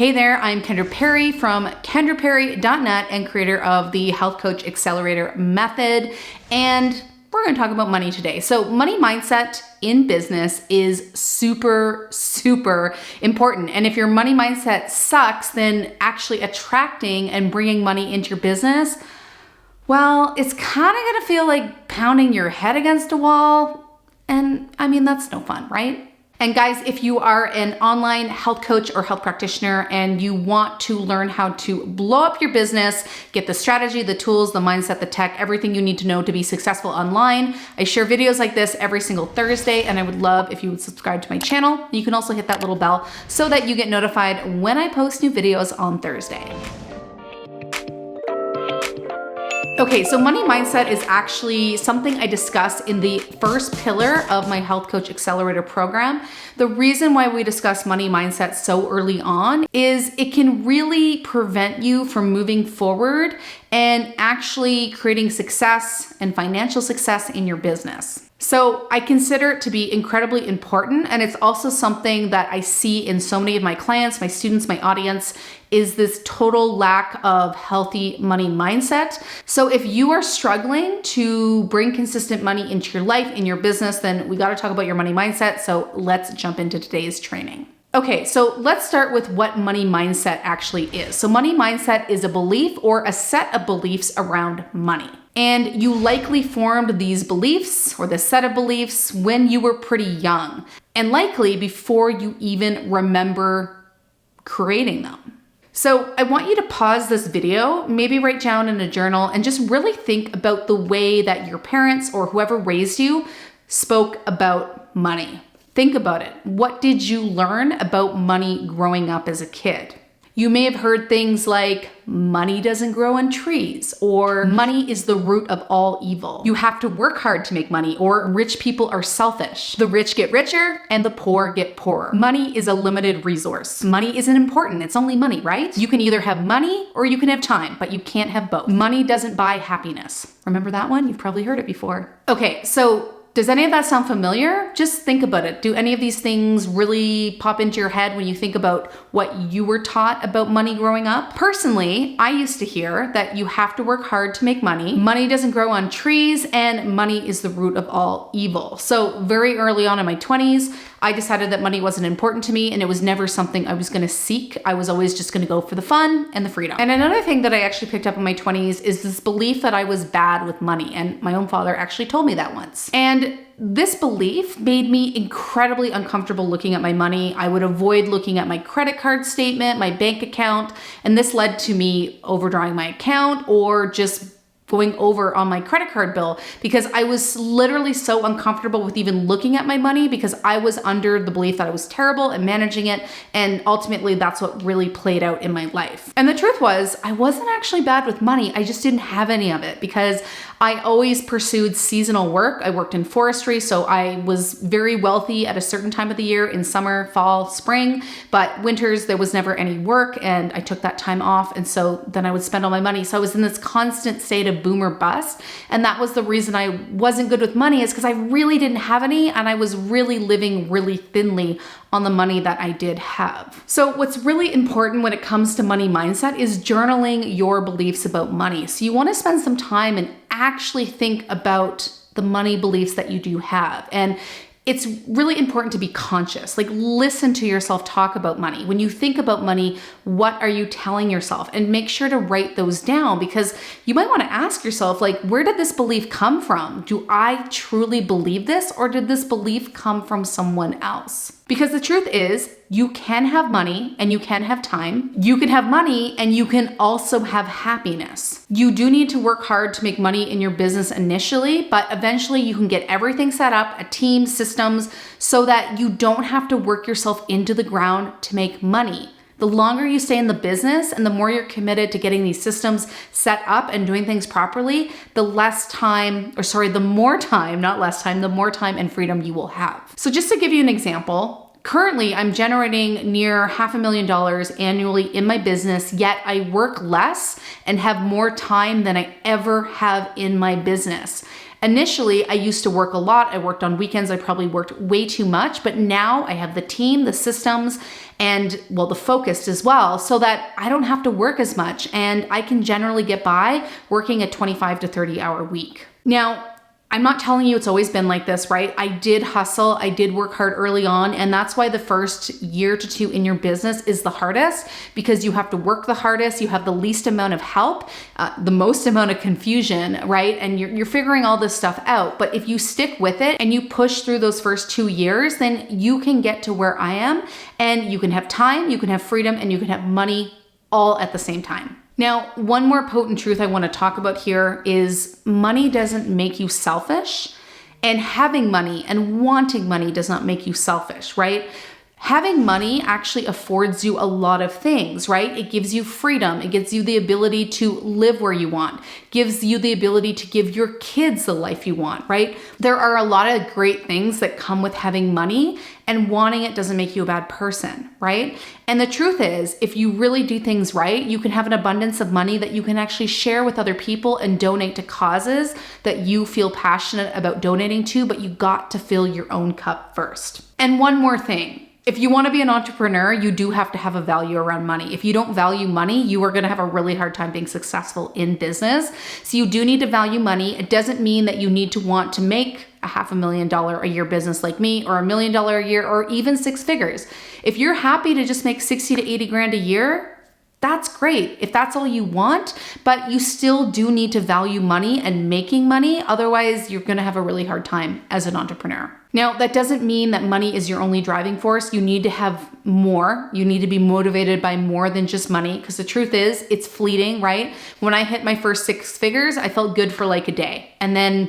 Hey there, I'm Kendra Perry from KendraPerry.net and creator of the Health Coach Accelerator Method. And we're going to talk about money today. So money mindset in business is super, super important. And if your money mindset sucks, then actually attracting and bringing money into your business, well, it's kind of going to feel like pounding your head against a wall. And I mean, that's no fun, right? And guys, if you are an online health coach or health practitioner and you want to learn how to blow up your business, get the strategy, the tools, the mindset, the tech, everything you need to know to be successful online, I share videos like this every single Thursday, and I would love if you would subscribe to my channel. You can also hit that little bell so that you get notified when I post new videos on Thursday. Okay, so money mindset is actually something I discuss in the first pillar of my Health Coach Accelerator program. The reason why we discuss money mindset so early on is it can really prevent you from moving forward and actually creating success and financial success in your business. So I consider it to be incredibly important, and it's also something that I see in so many of my clients, my students, my audience, is this total lack of healthy money mindset. So if you are struggling to bring consistent money into your life, in your business, then we got to talk about your money mindset. So let's jump into today's training. Okay, so let's start with what money mindset actually is. So money mindset is a belief or a set of beliefs around money. And you likely formed these beliefs or this set of beliefs when you were pretty young, and likely before you even remember creating them. So I want you to pause this video, maybe write down in a journal, and just really think about the way that your parents or whoever raised you spoke about money. Think about it. What did you learn about money growing up as a kid? You may have heard things like, money doesn't grow on trees, or money is the root of all evil. You have to work hard to make money, or rich people are selfish. The rich get richer and the poor get poorer. Money is a limited resource. Money isn't important. It's only money, right? You can either have money or you can have time, but you can't have both. Money doesn't buy happiness. Remember that one? You've probably heard it before. Okay, so does any of that sound familiar? Just think about it. Do any of these things really pop into your head when you think about what you were taught about money growing up? Personally, I used to hear that you have to work hard to make money. Money doesn't grow on trees, and money is the root of all evil. So very early on in my 20s, I decided that money wasn't important to me and it was never something I was going to seek. I was always just going to go for the fun and the freedom. And another thing that I actually picked up in my 20s is this belief that I was bad with money. And my own father actually told me that once. And this belief made me incredibly uncomfortable looking at my money. I would avoid looking at my credit card statement, my bank account, and this led to me overdrawing my account or just going over on my credit card bill because I was literally so uncomfortable with even looking at my money because I was under the belief that I was terrible at managing it, and ultimately that's what really played out in my life. And the truth was, I wasn't actually bad with money, I just didn't have any of it because I always pursued seasonal work. I worked in forestry, so I was very wealthy at a certain time of the year in summer, fall, spring, but winters there was never any work and I took that time off, and so then I would spend all my money. So I was in this constant state of boom or bust, and that was the reason I wasn't good with money, is because I really didn't have any and I was really living really thinly on the money that I did have. So what's really important when it comes to money mindset is journaling your beliefs about money. So you want to spend some time and actually think about the money beliefs that you do have. And it's really important to be conscious, like listen to yourself talk about money. When you think about money, what are you telling yourself? And make sure to write those down because you might want to ask yourself, like, where did this belief come from? Do I truly believe this, or did this belief come from someone else? Because the truth is, you can have money and you can have time. You can have money and you can also have happiness. You do need to work hard to make money in your business initially, but eventually you can get everything set up, a team, systems, so that you don't have to work yourself into the ground to make money. The longer you stay in the business and the more you're committed to getting these systems set up and doing things properly, the more time and freedom you will have. So just to give you an example, currently I'm generating near $500,000 annually in my business, yet I work less and have more time than I ever have in my business. Initially, I used to work a lot. I worked on weekends. I probably worked way too much, but now I have the team, the systems, and well, the focus as well, so that I don't have to work as much and I can generally get by working a 25 to 30 hour week. Now, I'm not telling you it's always been like this, right? I did hustle, I did work hard early on, and that's why the first year to two in your business is the hardest, because you have to work the hardest, you have the least amount of help, the most amount of confusion, right? And you're figuring all this stuff out. But if you stick with it and you push through those first 2 years, then you can get to where I am, and you can have time, you can have freedom, and you can have money all at the same time. Now, one more potent truth I want to talk about here is money doesn't make you selfish, and having money and wanting money does not make you selfish, right? Having money actually affords you a lot of things, right? It gives you freedom. It gives you the ability to live where you want, gives you the ability to give your kids the life you want, right? There are a lot of great things that come with having money, and wanting it doesn't make you a bad person, right? And the truth is, if you really do things right, you can have an abundance of money that you can actually share with other people and donate to causes that you feel passionate about donating to, but you got to fill your own cup first. And one more thing. If you want to be an entrepreneur, you do have to have a value around money. If you don't value money, you are going to have a really hard time being successful in business. So you do need to value money. It doesn't mean that you need to want to make a $500,000 a year business like me, or $1 million a year, or even 6 figures. If you're happy to just make 60 to 80 grand a year, that's great if that's all you want, but you still do need to value money and making money. Otherwise, you're going to have a really hard time as an entrepreneur. Now, that doesn't mean that money is your only driving force. You need to have more. You need to be motivated by more than just money, because the truth is, it's fleeting, right? When I hit my first 6 figures, I felt good for like a day. And then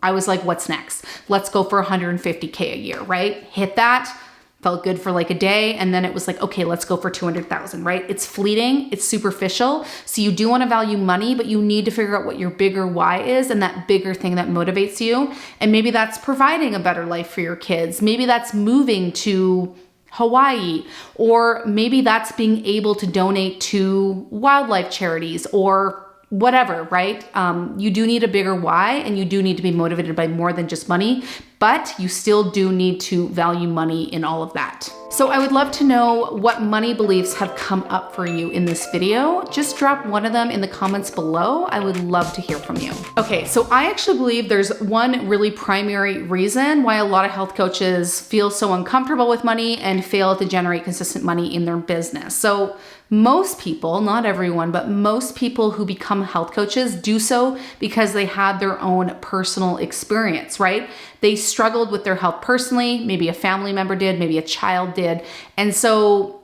I was like, what's next? Let's go for 150K a year, right? Hit that. Felt good for like a day, and then it was like, okay, let's go for 200,000, right? It's fleeting, it's superficial. So you do want to value money, but you need to figure out what your bigger why is, and that bigger thing that motivates you. And maybe that's providing a better life for your kids. Maybe that's moving to Hawaii, or maybe that's being able to donate to wildlife charities or whatever, right? You do need a bigger why, and you do need to be motivated by more than just money, but you still do need to value money in all of that. So I would love to know what money beliefs have come up for you in this video. Just drop one of them in the comments below. I would love to hear from you. Okay, so I actually believe there's one really primary reason why a lot of health coaches feel so uncomfortable with money and fail to generate consistent money in their business. So most people, not everyone, but most people who become health coaches do so because they had their own personal experience, right? They struggled with their health personally. Maybe a family member did, maybe a child did. And so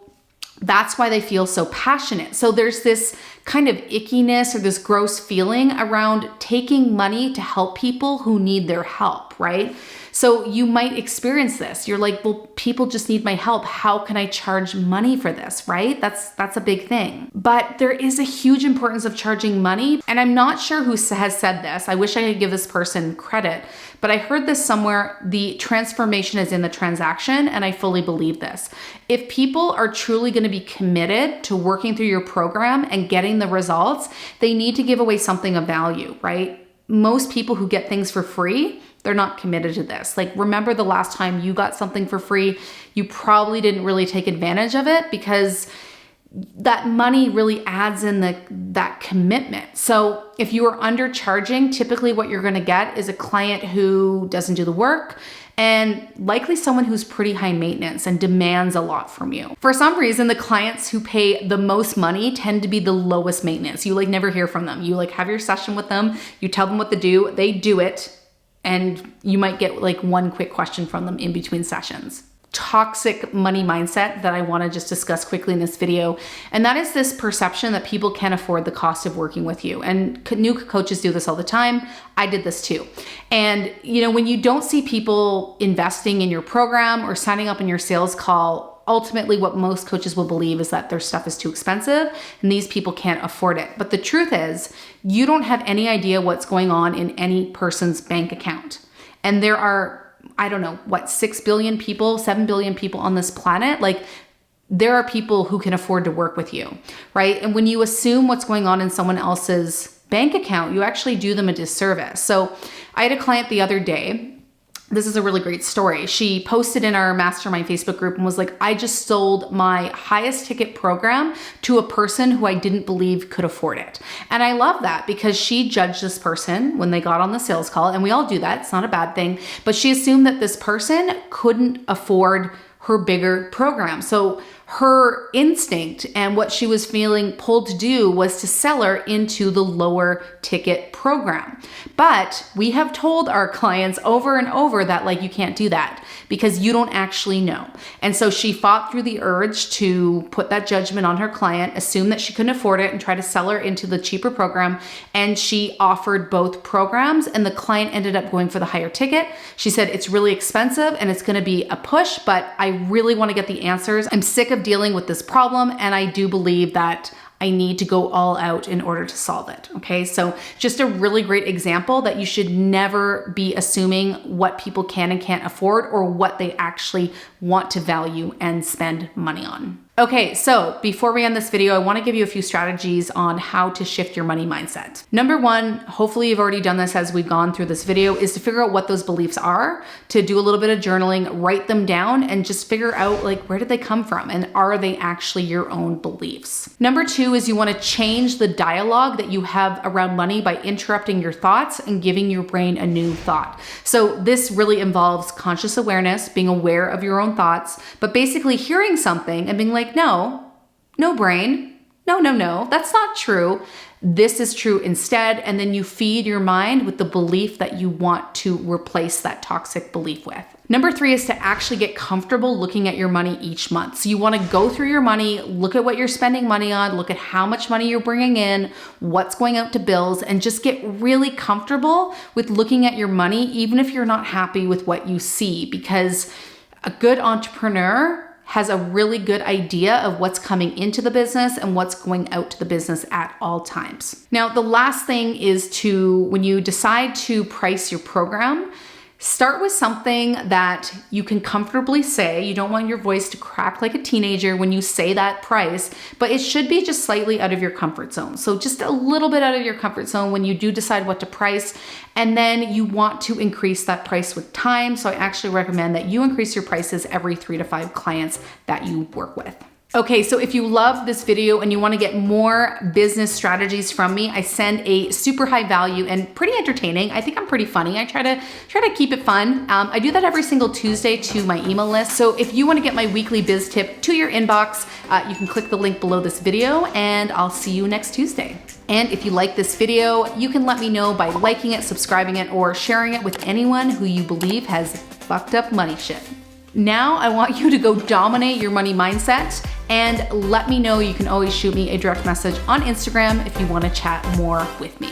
that's why they feel so passionate. So there's this kind of ickiness or this gross feeling around taking money to help people who need their help, right? So you might experience this. You're like, well, people just need my help. How can I charge money for this, right? That's a big thing. But there is a huge importance of charging money. And I'm not sure who has said this. I wish I could give this person credit, but I heard this somewhere. The transformation is in the transaction, and I fully believe this. If people are truly going to be committed to working through your program and getting the results, they need to give away something of value, right? Most people who get things for free, they're not committed to this. Like, remember the last time you got something for free, you probably didn't really take advantage of it because that money really adds in that commitment. So if you are undercharging, typically what you're going to get is a client who doesn't do the work, and likely someone who's pretty high maintenance and demands a lot from you. For some reason, the clients who pay the most money tend to be the lowest maintenance. You like never hear from them. You like have your session with them, you tell them what to do, they do it, and you might get like one quick question from them in between sessions. Toxic money mindset that I want to just discuss quickly in this video. And that is this perception that people can't afford the cost of working with you. And new coaches do this all the time. I did this too. And when you don't see people investing in your program or signing up in your sales call, ultimately what most coaches will believe is that their stuff is too expensive and these people can't afford it. But the truth is, you don't have any idea what's going on in any person's bank account. And there are, 6 billion people, 7 billion people on this planet. Like, there are people who can afford to work with you, right? And when you assume what's going on in someone else's bank account, you actually do them a disservice. So I had a client the other day. This is a really great story. She posted in our mastermind Facebook group and was like, I just sold my highest ticket program to a person who I didn't believe could afford it. And I love that because she judged this person when they got on the sales call, and we all do that. It's not a bad thing, but she assumed that this person couldn't afford her bigger program. So her instinct and what she was feeling pulled to do was to sell her into the lower ticket program. But we have told our clients over and over that like, you can't do that because you don't actually know. And so she fought through the urge to put that judgment on her client, assume that she couldn't afford it, and try to sell her into the cheaper program. And she offered both programs, and the client ended up going for the higher ticket. She said, it's really expensive and it's going to be a push, but I really want to get the answers. I'm sick of dealing with this problem, and I do believe that I need to go all out in order to solve it. Okay, so just a really great example that you should never be assuming what people can and can't afford or what they actually want to value and spend money on. Okay, so before we end this video, I want to give you a few strategies on how to shift your money mindset. Number one, hopefully you've already done this as we've gone through this video, is to figure out what those beliefs are, to do a little bit of journaling, write them down, and just figure out like, where did they come from and are they actually your own beliefs? Number two is you want to change the dialogue that you have around money by interrupting your thoughts and giving your brain a new thought. So this really involves conscious awareness, being aware of your own thoughts, but basically hearing something and being like, no brain, no, that's not true. This is true instead. And then you feed your mind with the belief that you want to replace that toxic belief with. Number three is to actually get comfortable looking at your money each month. So you want to go through your money, look at what you're spending money on, look at how much money you're bringing in, what's going out to bills, and just get really comfortable with looking at your money, even if you're not happy with what you see, because a good entrepreneur has a really good idea of what's coming into the business and what's going out to the business at all times. Now, the last thing is to, when you decide to price your program, start with something that you can comfortably say. You don't want your voice to crack like a teenager when you say that price, but it should be just slightly out of your comfort zone. So just a little bit out of your comfort zone when you do decide what to price. And then you want to increase that price with time. So I actually recommend that you increase your prices every 3 to 5 clients that you work with. Okay, so if you love this video and you want to get more business strategies from me, I send a super high value and pretty entertaining. I think I'm pretty funny. I try to keep it fun. I do that every single Tuesday to my email list. So if you want to get my weekly biz tip to your inbox, you can click the link below this video, and I'll see you next Tuesday. And if you like this video, you can let me know by liking it, subscribing it, or sharing it with anyone who you believe has fucked up money shit. Now I want you to go dominate your money mindset, and let me know. You can always shoot me a direct message on Instagram if you want to chat more with me.